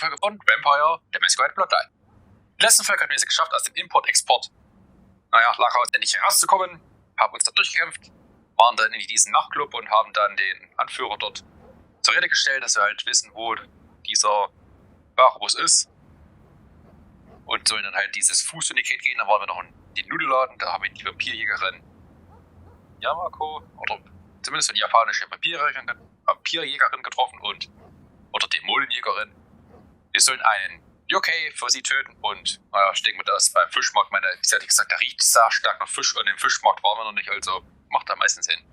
Folge von Vampire, der Masquerade Bloodline. In der letzten Folge hatten wir es geschafft, aus dem Import-Export, Lagerhaus endlich herauszukommen, haben uns da durchgekämpft, waren dann in diesen Nachtclub und haben dann den Anführer dort zur Rede gestellt, dass wir halt wissen, wo dieser Barabus ist. Und sollen dann halt dieses Fußsyndikat gehen. Da waren wir noch in den Nudelladen, da haben wir die Vampirjägerin Yamako, oder zumindest eine japanische Vampirjägerin getroffen oder Dämonenjägerin. Wir sollen einen Yokai für sie töten und, ich denke mir, das beim Fischmarkt, sie hat gesagt, da riecht sehr stark nach Fisch und im Fischmarkt waren wir noch nicht, also macht da meistens Sinn. Ich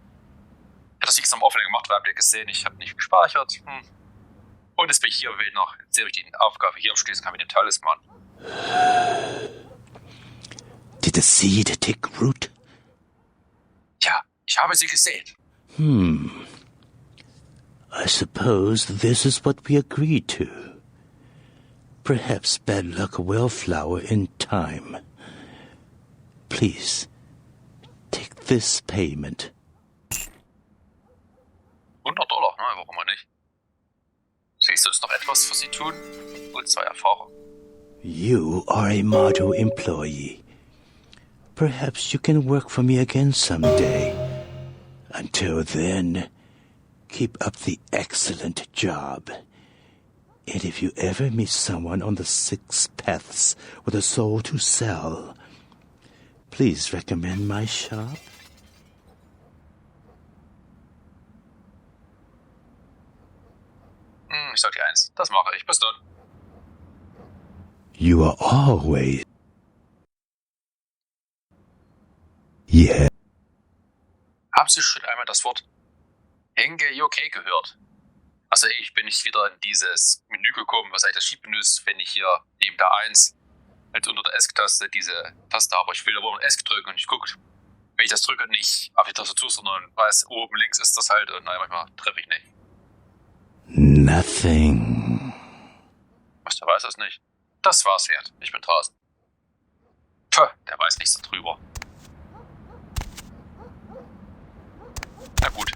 habe das nicht am Offenen gemacht, weil habt ihr gesehen, ich habe nicht gespeichert. Und jetzt bin ich hier, will noch sehr durch die Aufgabe hier abschließen kann mit dem Talisman. Did the seed take root? Ja, ich habe sie gesät. I suppose this is what we agreed to. Perhaps bad luck will flower in time. Please, take this payment. $100, warum auch nicht? Willst du uns noch etwas für sie tun? Und zwar Erfahrung. You are a model employee. Perhaps you can work for me again someday. Until then, keep up the excellent job. And if you ever meet someone on the 6 paths with a soul to sell, please recommend my shop. Ich sag dir eins, das mache ich. Bis dann. You are always... Yeah. Haben Sie schon einmal das Wort Henge Yokai gehört? Also ich bin nicht wieder in dieses Menü gekommen, was eigentlich das Schiebmenü ist, wenn ich hier neben der 1 halt unter der ESC-Taste diese Taste habe. Ich will aber nur ESC drücken und ich gucke, wenn ich das drücke, nicht auf die Tastatur, sondern weiß, oben links ist das halt und manchmal treffe ich nicht. Nothing. Was, der weiß das nicht? Das war's wert. Ich bin draußen. Puh, der weiß nichts darüber. Na gut.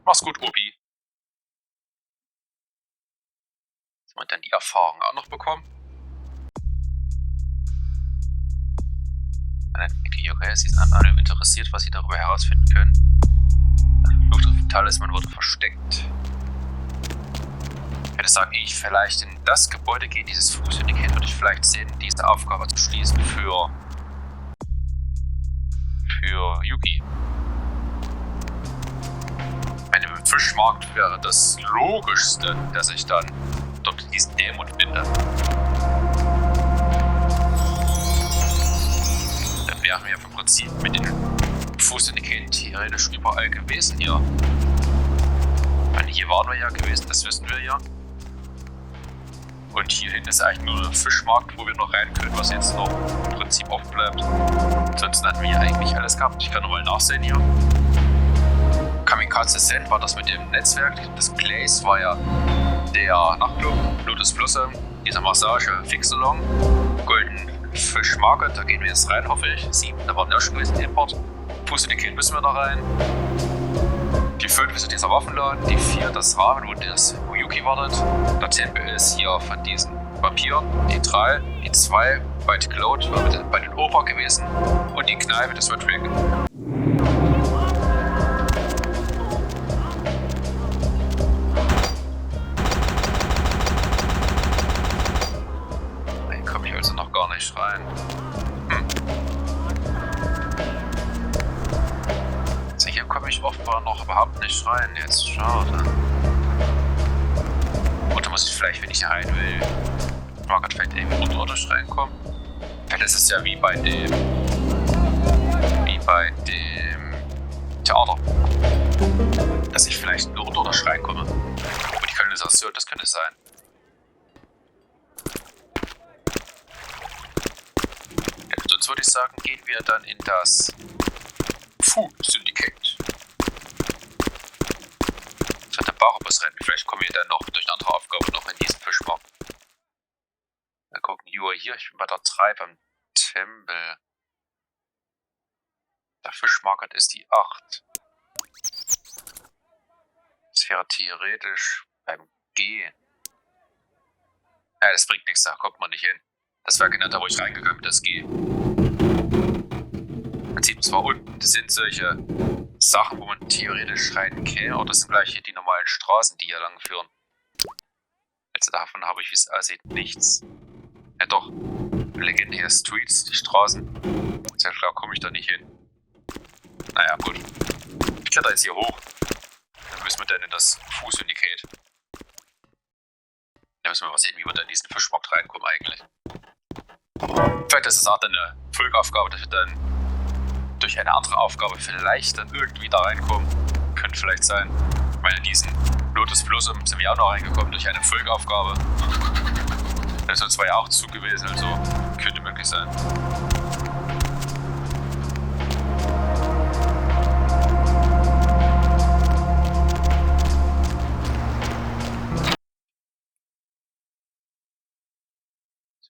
Mach's gut, Opi. Soll man dann die Erfahrung auch noch bekommen? Die okay, sie sind an allem interessiert, was sie darüber herausfinden können. Flucht auf Talisman wurde versteckt. Ich würde sagen, ich vielleicht in das Gebäude gehe, dieses Fußsyndikat, würde ich vielleicht sehen, diese Aufgabe zu schließen für Yuki. Wenn im Fischmarkt wäre das Logischste, dass ich dann dort diesen Dämon finde. Dann wären wir im Prinzip mit den Fußsyndikat theoretisch überall gewesen hier. Ich meine, hier waren wir ja gewesen, das wissen wir ja. Und hier hinten ist eigentlich nur der Fischmarkt, wo wir noch rein können, was jetzt noch im Prinzip offen bleibt. Ansonsten hatten wir ja eigentlich alles gehabt. Ich kann nochmal nachsehen hier. Kamikaze Zen war das mit dem Netzwerk. Das Place war ja der Nachtclub. Lotus Blossom, dieser Massage, Fixalong. Golden Fish Market, da gehen wir jetzt rein, hoffe ich. 7, da waren wir auch schon gewesen, Import. Fußsyndikat müssen wir da rein. Die 5 ist dieser Waffenladen, die 4 das Rahmen, wo Yuki wartet. Der Tempel ist hier von diesen Vampiren. Die 3, die 2 bei Cloud war bei den Oper gewesen. Und die Kneipe, das wird Rick. Hier komme ich also noch gar nicht rein. Hier komme ich offenbar noch überhaupt nicht rein. Jetzt schade. Oder muss ich vielleicht, wenn ich hier rein will, vielleicht irgendwie unterirdisch reinkommen? Vielleicht ist es ja wie bei dem Theater. Dass ich vielleicht nur unterirdisch reinkomme. Und die Kanalisation, das könnte sein. Ja, sonst würde ich sagen, gehen wir dann in das Fußsyndikat. Das wird der Barabus rennen. Vielleicht kommen wir dann noch durch eine andere Aufgabe noch in diesen Fischmarkt. Wir gucken hier. Ich bin bei der 3 beim Tempel. Der Fischmarkt ist die 8. Das wäre theoretisch beim G. Ja, das bringt nichts, da kommt man nicht hin. Das war genau da, wo ich reingegangen bin, das G. Man sieht zwar unten, das sind solche Sachen, wo man theoretisch rein käme, aber das sind gleich die normalen Straßen, die hier lang führen. Also davon habe ich, wie es aussieht, nichts. Ja doch, legendäre Streets, die Straßen. Sehr klar komme ich da nicht hin. Naja, gut. Ich kletter jetzt hier hoch. Dann müssen wir dann in das Fußsyndikat. Da müssen wir mal sehen, wie wir da in diesen Fischmarkt reinkommen eigentlich. Vielleicht ist es auch dann eine Folgeaufgabe, dass wir dann durch eine andere Aufgabe vielleicht dann irgendwie da reinkommen. Könnte vielleicht sein. Ich meine, in diesen Lotus Blossom sind wir auch noch reingekommen durch eine Folgeaufgabe. Das ist uns zwar ja auch zu gewesen, also könnte möglich sein.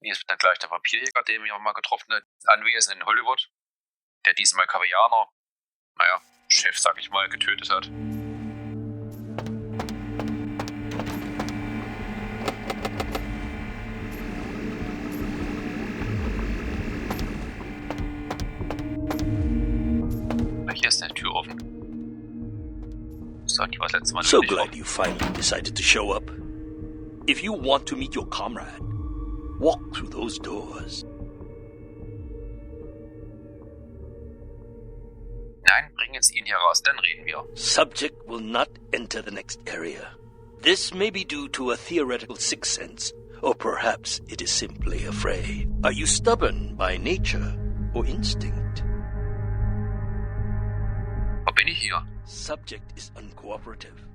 Hier ist dann gleich der Vampirjäger, den wir mal getroffen haben, anwesend in Hollywood, der diesmal Koreaner, naja, Chef, sag ich mal, getötet hat. Hier ist eine Tür offen. So, die war das letzte Mal. So glad you finally decided to show up. If you want to meet your comrade, walk through those doors. Nein, bringen Sie ihn hier raus, dann reden wir. Subject will not enter the next area. This may be due to a theoretical sixth sense, or perhaps it is simply afraid. Are you stubborn by nature or instinct? Wo bin ich hier? Subject is uncooperative.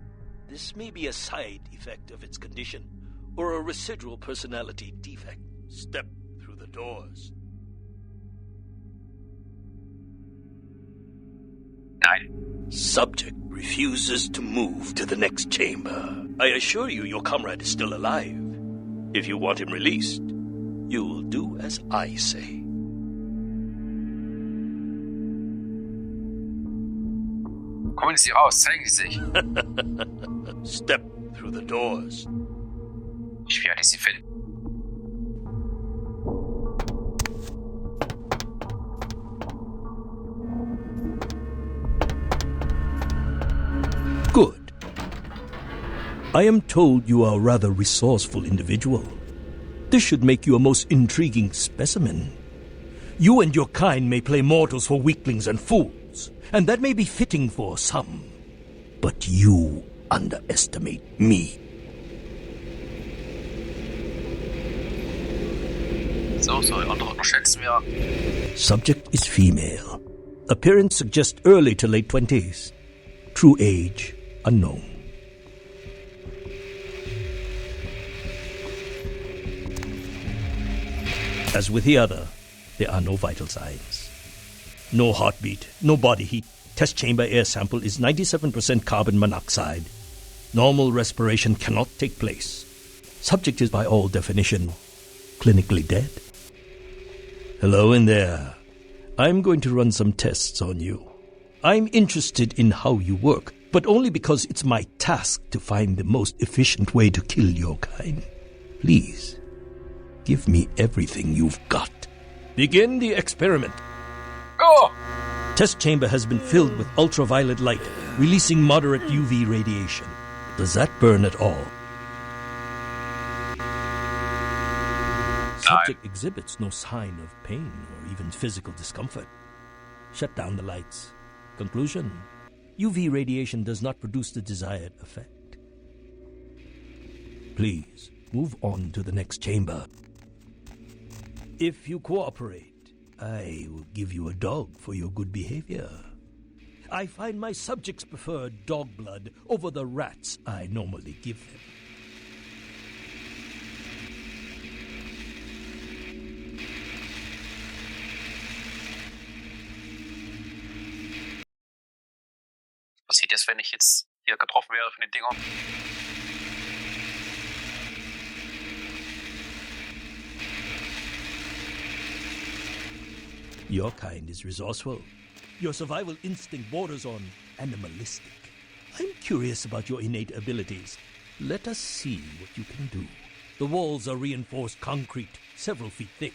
This may be a side effect of its condition, or a residual personality defect. Step through the doors. Nein. Subject refuses to move to the next chamber. I assure you your comrade is still alive. If you want him released, you will do as I say. Kommen Sie raus, zeigen Sie sich. Step through the doors. Ich werde Sie finden. Good. I am told you are a rather resourceful individual. This should make you a most intriguing specimen. You and your kind may play mortals for weaklings and fools, and that may be fitting for some. But you underestimate me. So, andere unterschätzen wir. Subject is female. Appearance suggests early to late 20s. True age unknown. As with the other, there are no vital signs. No heartbeat, no body heat. Test chamber air sample is 97% carbon monoxide. Normal respiration cannot take place. Subject is by all definition clinically dead. Hello in there. I'm going to run some tests on you. I'm interested in how you work, but only because it's my task to find the most efficient way to kill your kind. Please, give me everything you've got. Begin the experiment. Go! Test chamber has been filled with ultraviolet light, releasing moderate UV radiation. Does that burn at all? Subject exhibits no sign of pain or even physical discomfort. Shut down the lights. Conclusion: UV radiation does not produce the desired effect. Please, move on to the next chamber. If you cooperate, I will give you a dog for your good behavior. I find my subjects prefer dog blood over the rats I normally give them. Was passiert jetzt, wenn ich jetzt hier getroffen wäre von den Dingern? Your kind is resourceful. Your survival instinct borders on animalistic. I'm curious about your innate abilities. Let us see what you can do. The walls are reinforced concrete, several feet thick.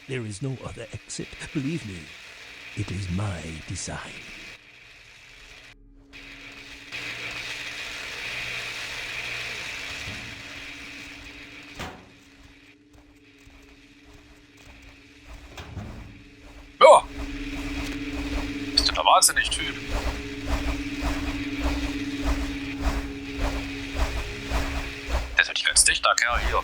There is no other exit. Believe me, it is my design. Ja! Bist du der wahnsinnig Typ? Der ist natürlich ganz dichter Kerl hier.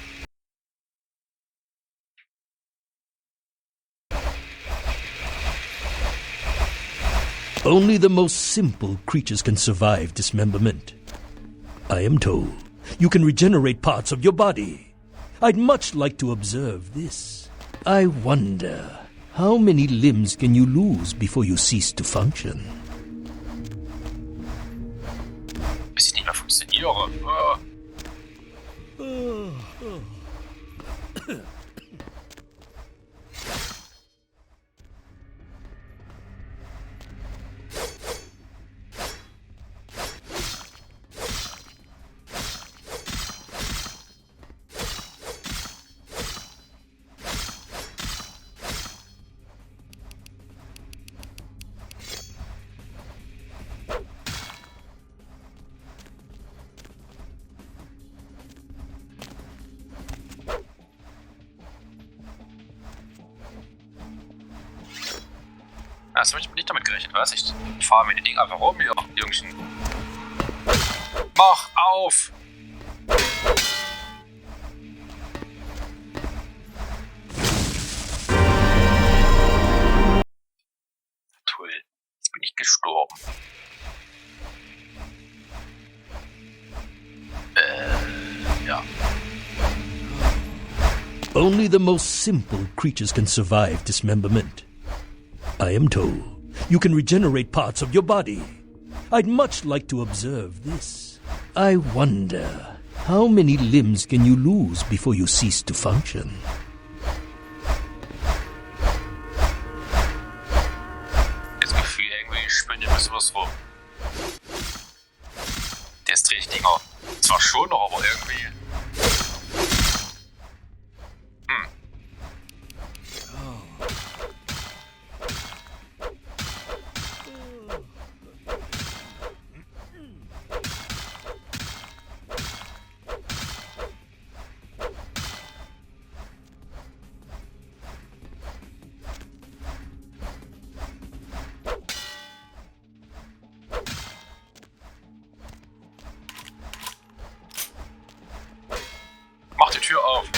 Only the most simple creatures can survive dismemberment. I am told you can regenerate parts of your body. I'd much like to observe this. I wonder, how many limbs can you lose before you cease to function? Bis ich nicht mehr funktioniere. Das habe ich nicht damit gerechnet, was? Ich fahre mit dem Ding einfach rum hier, Jungchen. Mach auf! Toll, jetzt bin ich gestorben. Ja. Only the most simple creatures can survive dismemberment. I am told you can regenerate parts of your body. I'd much like to observe this. I wonder, how many limbs can you lose before you cease to function? Das Gefühl irgendwie, ich spinne ein bisschen was rum. Das drehe ich Dinger zwar schon noch, aber irgendwie... Mach die Tür auf.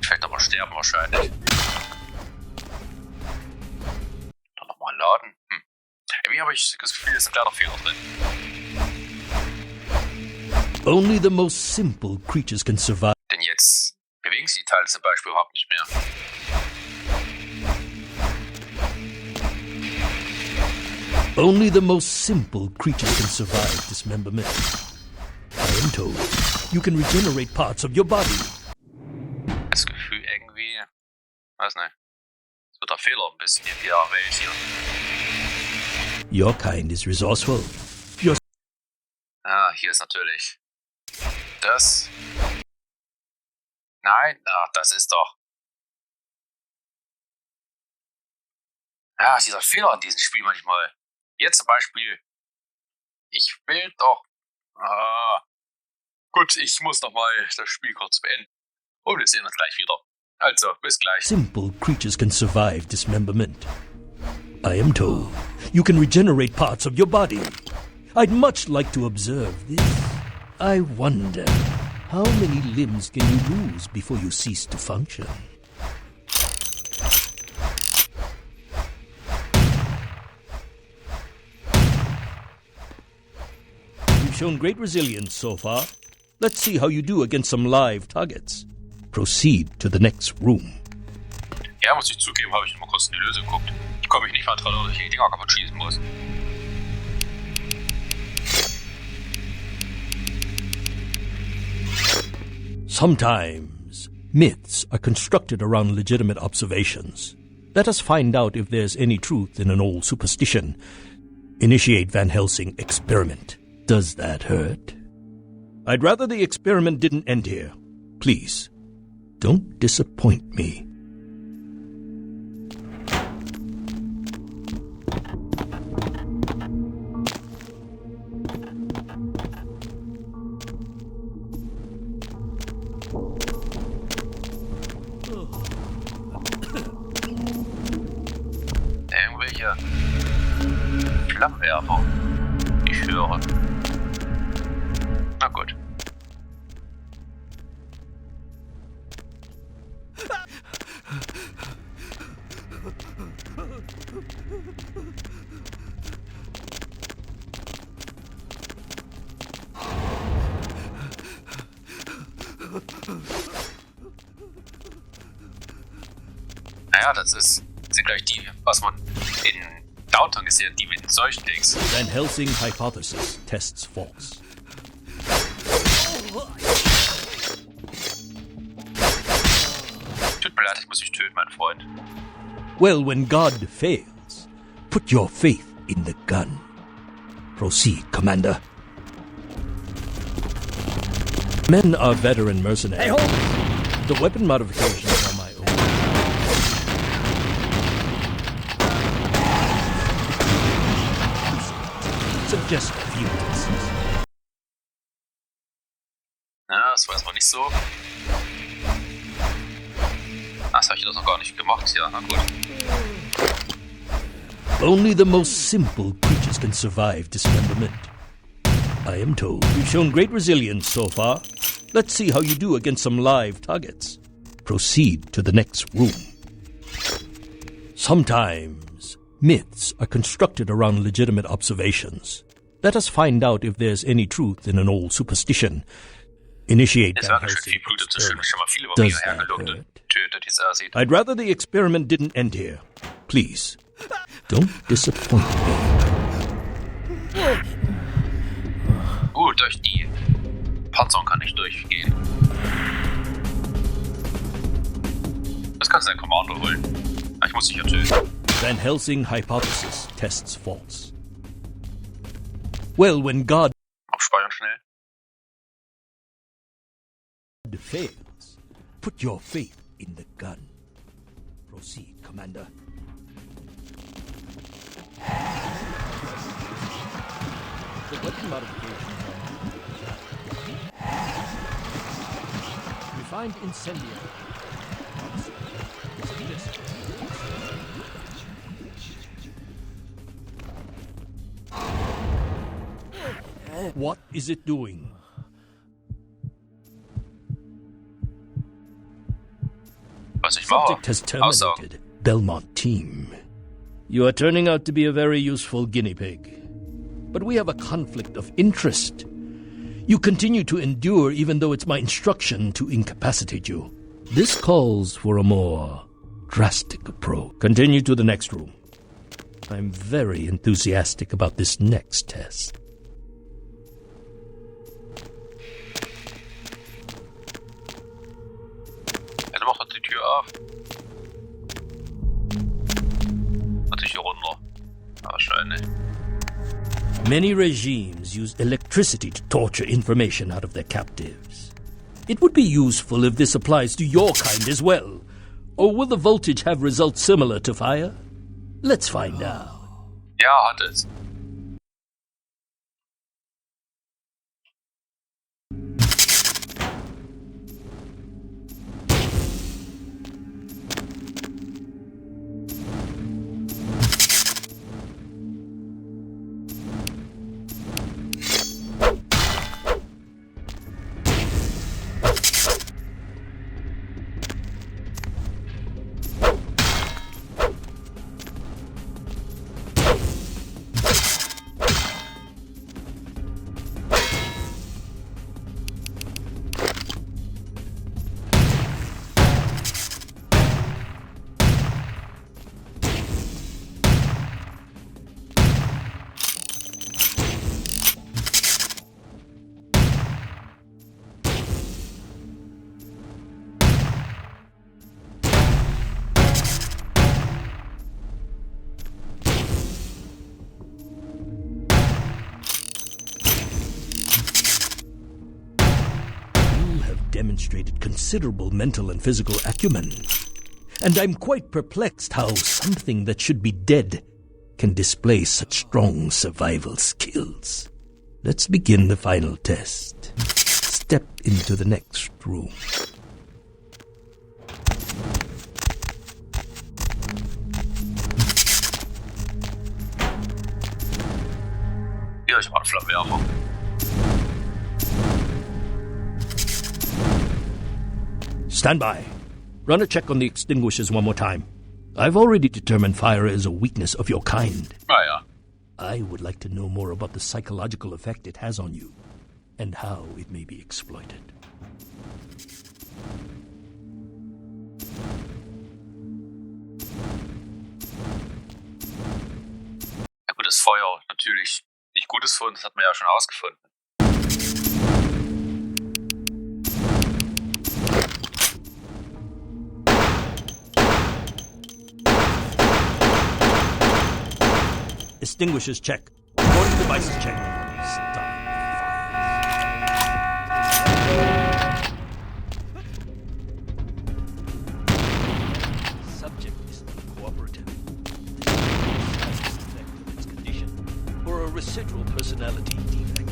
Ich werde aber sterben wahrscheinlich. Dann nochmal laden. Irgendwie habe ich das Gefühl, es sind leider Fehler drin. Only the most simple creatures can survive. Denn jetzt bewegen sie die Teile zum Beispiel überhaupt nicht mehr. Only the most simple creatures can survive dismemberment. I am told you can regenerate parts of your body. Das Gefühl irgendwie, weiß nicht, es wird der Fehler ein bisschen in der Welt hier. Your kind is resourceful. Hier ist natürlich das. Nein, das ist doch. Dieser Fehler in diesem Spiel manchmal. Jetzt zum Beispiel, ich will doch... gut, ich muss nochmal das Spiel kurz beenden. Und wir sehen uns gleich wieder. Also, bis gleich. Simple creatures can survive dismemberment. I am told you can regenerate parts of your body. I'd much like to observe this. I wonder, how many limbs can you lose before you cease to function? You've shown great resilience so far. Let's see how you do against some live targets. Proceed to the next room. Ja, muss ich zugeben, habe ich nur mal kurz in die Lösung geguckt. Ich komme mich nicht mehr dran, dass ich die Dinger kaputt schießen muss. Sometimes, myths are constructed around legitimate observations. Let us find out if there's any truth in an old superstition. Initiate Van Helsing experiment. Does that hurt? I'd rather the experiment didn't end here. Please, don't disappoint me. Irgendwelche Flammenwerfer. Ich höre. Na gut. Naja, das sind gleich die, was man in Downtown gesehen hat, die mit den Seuchenlegs. Van Helsing hypothesis tests false. Tut mir leid, ich muss dich töten, mein Freund. Well, when God fails, put your faith in the gun. Proceed, Commander. Men are veteran mercenaries. Hey, hold! The weapon modifications are my own. Suggest a few tests. Ja, das war jetzt mal nicht so. Das habe ich das noch gar nicht gemacht. Ja, na gut. Only the most simple creatures can survive dismemberment. I am told you've shown great resilience so far. Let's see how you do against some live targets. Proceed to the next room. Sometimes myths are constructed around legitimate observations. Let us find out if there's any truth in an old superstition. Initiate Van Helsing experiment. Does that hurt? I'd rather the experiment didn't end here. Please, don't disappoint me. Durch die Panzerung kann ich durchgehen. Das kannst du dein Kommando holen. Ich muss dich ja töten. Van Helsing hypothesis tests false. Well, when God Abspeichern schnell. fails, put your faith in the gun. Proceed, Commander. The weapon modifications are refined incendiary. What is it doing? Was ich mache. Subject has terminated. Belmont team. You are turning out to be a very useful guinea pig. But we have a conflict of interest. You continue to endure even though it's my instruction to incapacitate you. This calls for a more drastic approach. Continue to the next room. I'm very enthusiastic about this next test. Jetzt macht er die Tür auf. Natürlich hier runter. Wahrscheinlich. Many regimes use electricity to torture information out of their captives. It would be useful if this applies to your kind as well. Or will the voltage have results similar to fire? Let's find out. Ja, hat es. demonstrated considerable mental and physical acumen. And I'm quite perplexed how something that should be dead can display such strong survival skills. Let's begin the final test. Step into the next room. Ja, ich mach einen Flammenwerfer. Stand by. Run a check on the extinguishers one more time. I've already determined fire is a weakness of your kind. Ah ja. I would like to know more about the psychological effect it has on you, and how it may be exploited. Ja gut, das Feuer natürlich nicht gutes Fund, das hat man ja schon herausgefunden. Extinguishers check. Recording devices check. Stop. Subject is uncooperative. This is a effect of its condition, or a residual personality defect.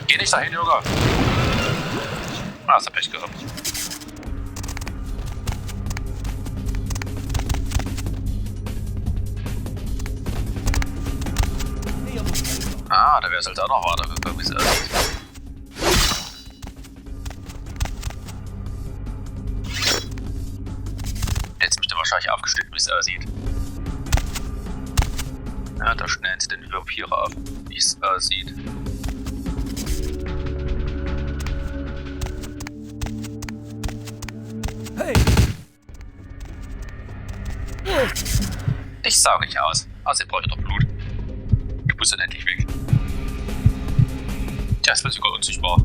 Geh nicht dahin, Junge. Ah, hast du Pech gehabt. Ah, da wär's halt auch noch weitergekommen, wie es aussieht. Jetzt müsste wahrscheinlich aufgeschnitten, wie es aussieht. Ja, da schnellen sie den Vampire auf, wie es aussieht. Hey! Ich sauge nicht aus. Außerdem brauche ich doch Blut. Ich muss dann endlich weg. Der ist wohl sogar unsichtbar.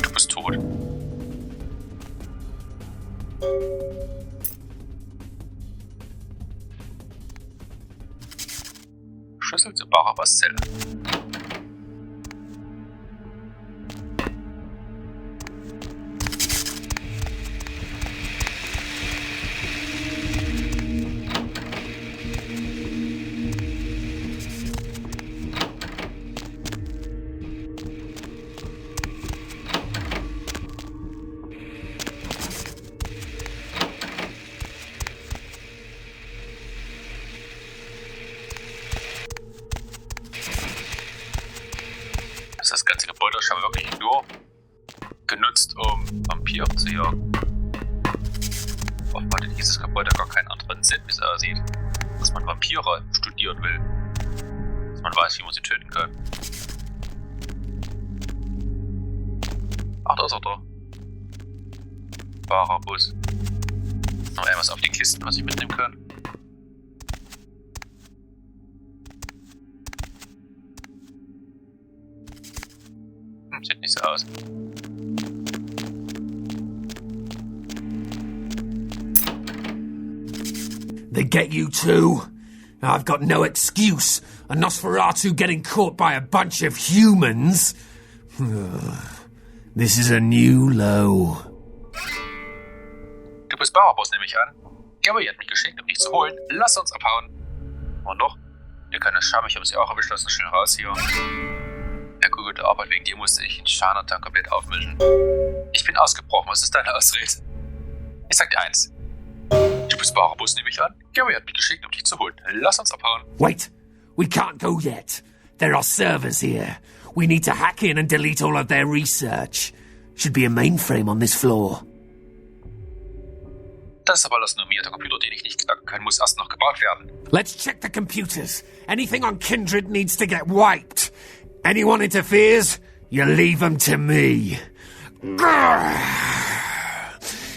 Du bist tot. Schlüssel zu Barabus Zelle. Das ganze Gebäude ist aber wirklich nur genutzt, um Vampire zu jagen. Offenbar hat dieses Gebäude gar keinen anderen Sinn, wie es aussieht. Dass man Vampire studieren will. Dass man weiß, wie man sie töten kann. Ach, da ist er da. Barabus. Noch irgendwas auf die Kisten, was ich mitnehmen kann. Sieht nicht so aus. They get you too? I've got no excuse. A Nosferatu getting caught by a bunch of humans? This is a new low. Du bist Barabus, nehme ich an. Gary hat mich geschickt, um dich zu holen. Lass uns abhauen. Und noch? Ihr könnt das Scham, ich habe sie auch erwischt, lass uns schnell raus hier. Ja, gute Arbeit, wegen dir musste ich den Schadentank komplett aufmischen. Ich bin ausgebrochen, was ist deine Ausrede? Ich sag dir eins. Du bist Barabus, nehme ich an. Gary hat mich geschickt, um dich zu holen. Lass uns abhauen. Wait, we can't go yet. There are servers here. We need to hack in and delete all of their research. Should be a mainframe on this floor. Das ist aber alles nur mir. Der Computer, den ich nicht knacken kann, muss erst noch gebaut werden. Let's check the computers. Anything on Kindred needs to get wiped. Anyone interferes, you leave them to me.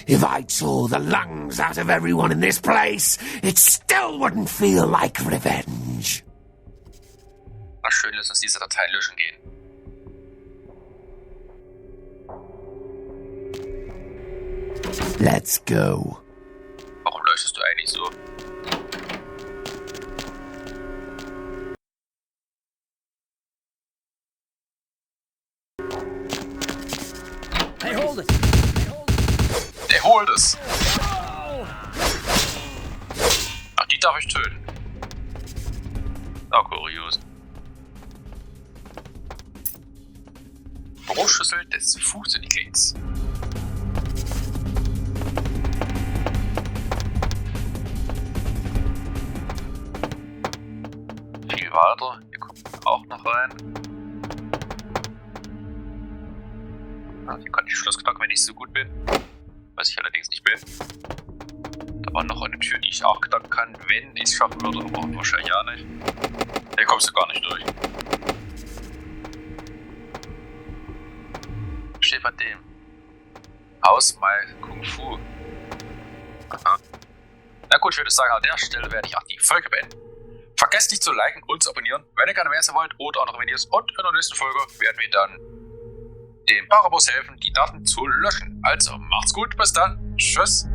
If I tore the lungs out of everyone in this place, it still wouldn't feel like revenge. Na schön, lass uns diese Datei löschen gehen. Let's go. Warum leuchtest du eigentlich so? Hey, hold it! Der holt es! Ach, die darf ich töten. Na, kurios. Bruchschüssel des Fußsyndicates. Viel weiter. Hier kommt auch noch rein. Hier kann ich Schloss knacken, wenn ich so gut bin. Was ich allerdings nicht bin. Da war noch eine Tür, die ich auch knacken kann, wenn ich es schaffen würde, aber wahrscheinlich ja nicht. Hier kommst du gar nicht durch. Steht bei dem. Ausmal Kung Fu. Aha. Na gut, ich würde sagen, an der Stelle werde ich auch die Folge beenden. Vergesst nicht zu liken und zu abonnieren, wenn ihr gerne mehr sehen wollt oder andere Videos. Und in der nächsten Folge werden wir dann dem Barabus helfen, die Daten zu löschen. Also macht's gut, bis dann. Tschüss.